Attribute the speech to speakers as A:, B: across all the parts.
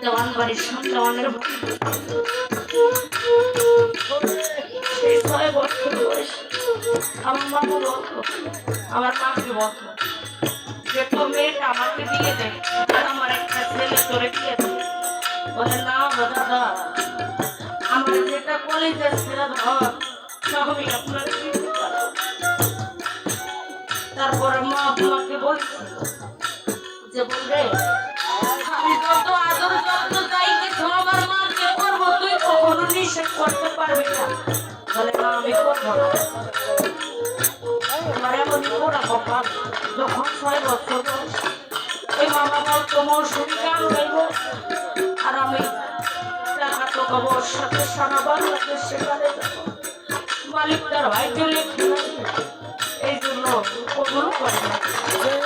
A: দেওয়ান বাড়ির দেওয়ানের সেই 6 বছর বয়স আমার মাকে বলতো, আমার মাকে বলতো যে তোর মেয়েটা আমাকে দিয়ে দে, আর আমার একটা ছেলে তোরে দিয়ে দে। বলে না দাদা, আমার যেটা কলেজের ছেলে ধর সবই আপনার দিতে পারো। তারপরে মা আমাকে বলছিল যে বলবে আমি যত আদর যত্ন চাইতেছ আমার মাকে করবো, তুই কখনো নিষেধ করতে পারবি না। বলে না আমি করবো না। আমার এমন ওরা কপাল, যখন 6 বছর বয়স ওই মামা বলতো মৌসুমি গান গাইব, আর আমি টাকা টোকাবো ওর সাথে সারা বাংলাদেশ সেখানে যাবো। মালিক তার ভাইকে লিখে এই জন্য কবুল করে না।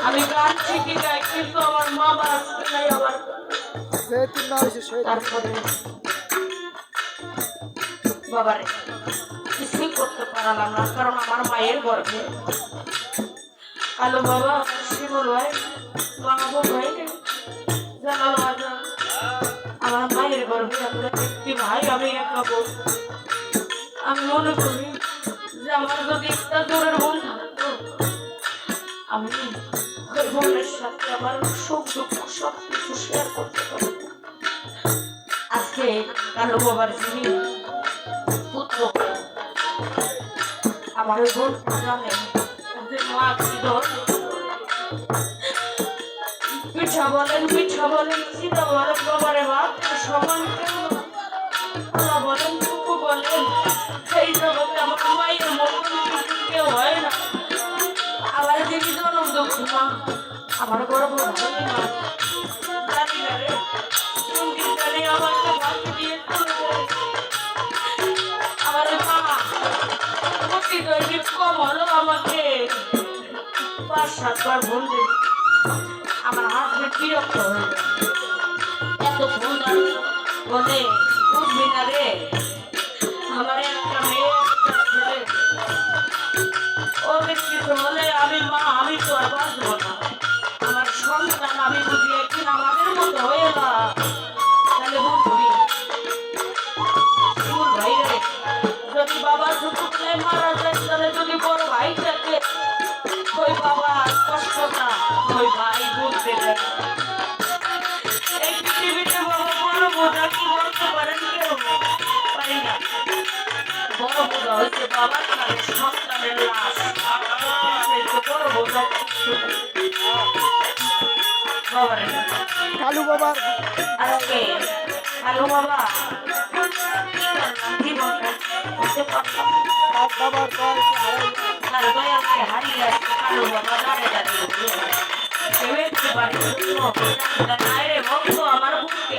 A: আমি গান শিখে গাই, কিন্তু আমার মা বাঁচতে নাই আমার। তারপরে বাবারে কিছুই করতে পারলাম না, কারণ আমার মায়ের গর্ভে কালো বাবা, শিমুল ভাই, মাহবুব ভাই, জালাল বাজা, আমার মায়ের গর্ভে আমরা একটি ভাই, আমি একা বোন। আমি মনে করি যে আমার যদি একটা জোরের বোন থাকতো, আমি ওই বোনের সাথে আমার সুখ দুঃখ সব কিছু শেয়ার করতে পারতাম। আজকে কালো বাবার যিনি পুত্র, আমার ওই বোন জানে যে মা কি দোষ। পিঠা বলেন সীতা বলেন বাবারে বাপ সমান কেউ না বলেন, টুকু বলেন সেই জগতে আমার মায়ের মতন কেউ হয় না। আবার যিনি জনম দুঃখ মা, আমার গর্ব ধরে মা, জানি না রে সঙ্গীত গানে আমাকে ভাগ্য দিয়ে চলে যায়। আমার মা প্রতি দৈনিক কম হলো আমাকে 5-7 বার বলবে, আমার হাতে বিরক্ত হয়ে যায়। এত ফোন বলে বুঝবি না রে, আমার একটা মেয়ে একটা ছেলে, ও কিছু বলে আমি মা, আমি তো আর বাঁচবো না। আমার সন্তান আমি বুঝি একদিন আমাদের মতো হয়ে না, তাহলে বুঝবি তোর ভাই রে, যদি বাবা ছোটবেলে মারা যায়, তাহলে যদি বড় ভাই থাকে ওই বাবা কষ্টটা ওই ভাই বুঝতে দেয়। এই পৃথিবীতে বাবা বড় বোঝা কি বলতে পারেন কেউ পারি না। বড় বোঝা হচ্ছে বাবার কাছে সন্তানের লাশ, বড় বোঝা বাবারে কালু বাবার আজকে কালু বাবা জীবনটা করতে পারতাম বাবার তার দয়াকে হারিয়ে আসছে। কালু বাবা দাঁড়ে দাঁড়িয়ে আমার বুকে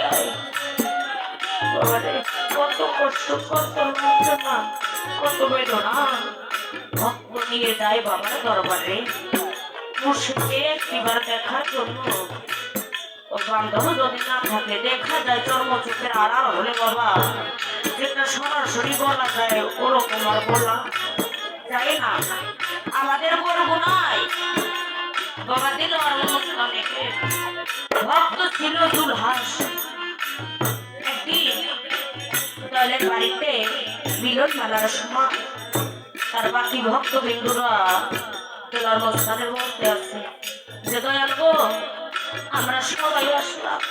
A: কত কষ্ট, কত যন্ত্রণা, কত বেদনা ভক্ত নিয়ে যায় বাবার দরবারে মুর্শিদকে একটিবার দেখার জন্য। ও বান্ধব যদি না থাকে, দেখা যায় চর্মচোখের আড়াল হলে বাবা যেটা সরাসরি বলা যায় ওরকম আর বলা যায় না। আমাদের গর্ব নাই বাবা দিল আর অনেকে ভক্ত ছিল দুলহাস। একদিন দলের বাড়িতে মিলন মেলার সময় তার বাকি ভক্ত বিন্দুরা দোলার মস্তানের মধ্যে আছে যে দয়াল গো, আমরা সবাই আসলাম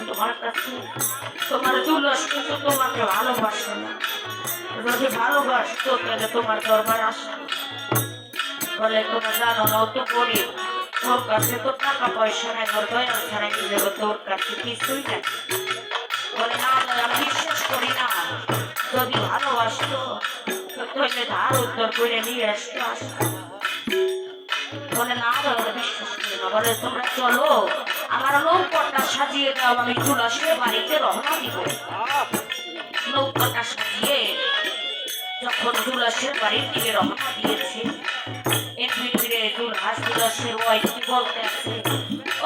A: তোমার কাছে, তোমার দুলস কিন্তু তোমাকে ভালোবাসে না, যদি ভালোবাসতো তাহলে তোমার দরবার আসে। বলে তোমরা জানো না তো গরিব, তোর কাছে তো টাকা পয়সা নেই, তোর দয়াল ছাড়া কি দেবো, তোর কাছে কিছুই নেই। বলে না দয়াল বিশ্বাস করি না, যদি ভালোবাসতো তাহলে ধার উত্তর করে নিয়ে আসতো আসতো। বলে না দয়াল বিশ্বাস করি না। বলে তোমরা চলো আমার নৌকাটা সাজিয়ে দাও, আমি তুলাসের বাড়িতে রওনা দিব। নৌকাটা সাজিয়ে যখন তুলাসের বাড়ির দিকে রওনা দিয়েছে, এর ভিতরে তুলহাস তুলাসের ওয়াইফকে বলতে আছে,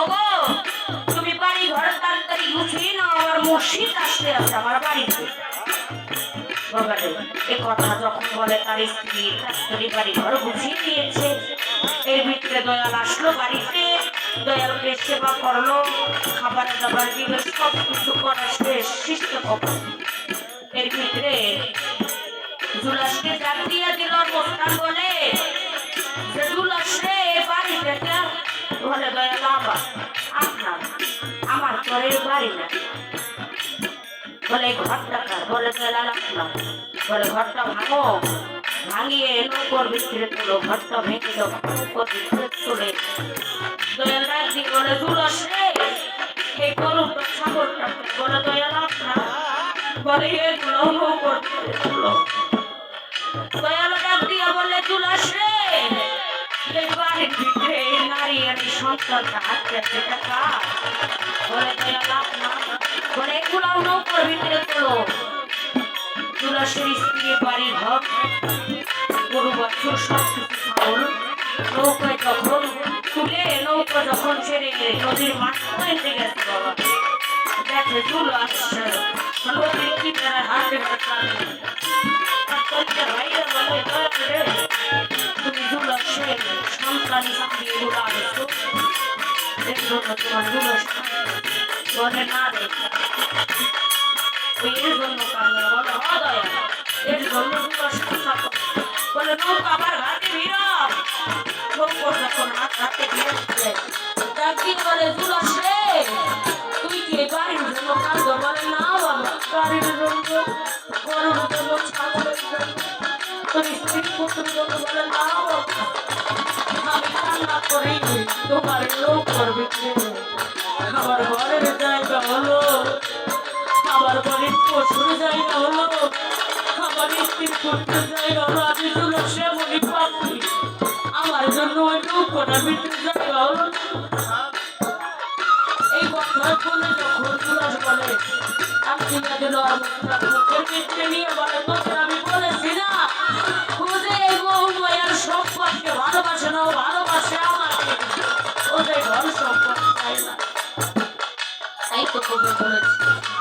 A: ওগো তুমি বাড়ি ঘর তাড়াতাড়ি গুছিয়ে নাও, আমার মুর্শিদ আসতে আছে আমার বাড়িতে। এ কথা যখন বলে তার স্ত্রী তাড়াতাড়ি বাড়ি ঘর গুছিয়ে দিয়েছে। এর ভিতরে দয়াল আসলো বাড়িতে, দয়ালকে সেবা করলো, খাবারের খাবার দিবে সব কিছু করা শেষ শিষ্ট কখন এর ভিতরে জুলাসকে ডাক দিয়ে দিল মোস্তান বলে যে জুলাস রে বাড়ি থেকে বলে দয়াল আবার আপনার আমার ঘরের বাড়ি না বলে ঘরটা কার বলে দয়াল আপনার বলে ঘরটা ভাঙো ভাঙিয়ে নৌকর ভিতরে তুলো ঘরটা ভেঙে দাও নৌকর ভিতরে তুলে দয়াল ডাক দিয়ে বলে জুলাস রে এই গরুটা ছাগলটা বলে দয়াল আপনার বলে এগুলো নৌকর ভিতরে তুলো দয়াল ডাক দিয়ে বলে জুলাস রে এই বাড়ির ভিতরে নারী আর সন্তানটা হাতে টাকা বলে দয়াল আপনার বলে এগুলো নৌকর ভিতরে তুলো জুলাসের স্ত্রী বাড়ি ঘর গরু বাছুর সব কিছু ছাগল নৌকায় যখন তুলে নৌকা যখন ছেড়ে নদীর মাঠ পয়েন্টে গেছে বাবা দেখে জুলাস নদীর কিনারে হাতে ভাইরা বলে তুমি জুলাসের সন্তান সামনে এগুলো আনছো এর জন্য তোমার জুলাস বলে না রে এর জন্য কান্না বলে দয়া এর জন্য জুলাস বলে নৌকা আবার ঘাটে ভিড়াম নৌকো যখন হাতে ভিড়াচ্ছে ডাক দিয়ে বলে জুলাস রে তুই কি বাড়ির জন্য কান্দ বলে না বাবা বাড়ির জন্য গরুর জন্য ছাগলের জন্য তোর স্ত্রী পুত্রের জন্য বলে না বাবা আমি কান্না করি তোমার নৌকার ভিতরে আমার ঘরের জায়গা হলো আমার বাড়ির পশুর জায়গা হলো আমার স্ত্রীর পুত্রের জায়গা হলো আমি জুলাসে বলি পাপি আমার জন্য ওই নৌকার ভিতরে জায়গা হলো এই কথা শুনে যখন জুলাস বলে আমি চিন্তা দিল আর মুখের ভিতরে নিয়ে বলে তোকে আমি বলেছি না খুঁজে এই বউ মায়ের সম্পদকে ভালোবাসে না ও ভালোবাসে আমাকে ওদের ঘর সম্পদ চাই না তাই তো তোকে বলেছি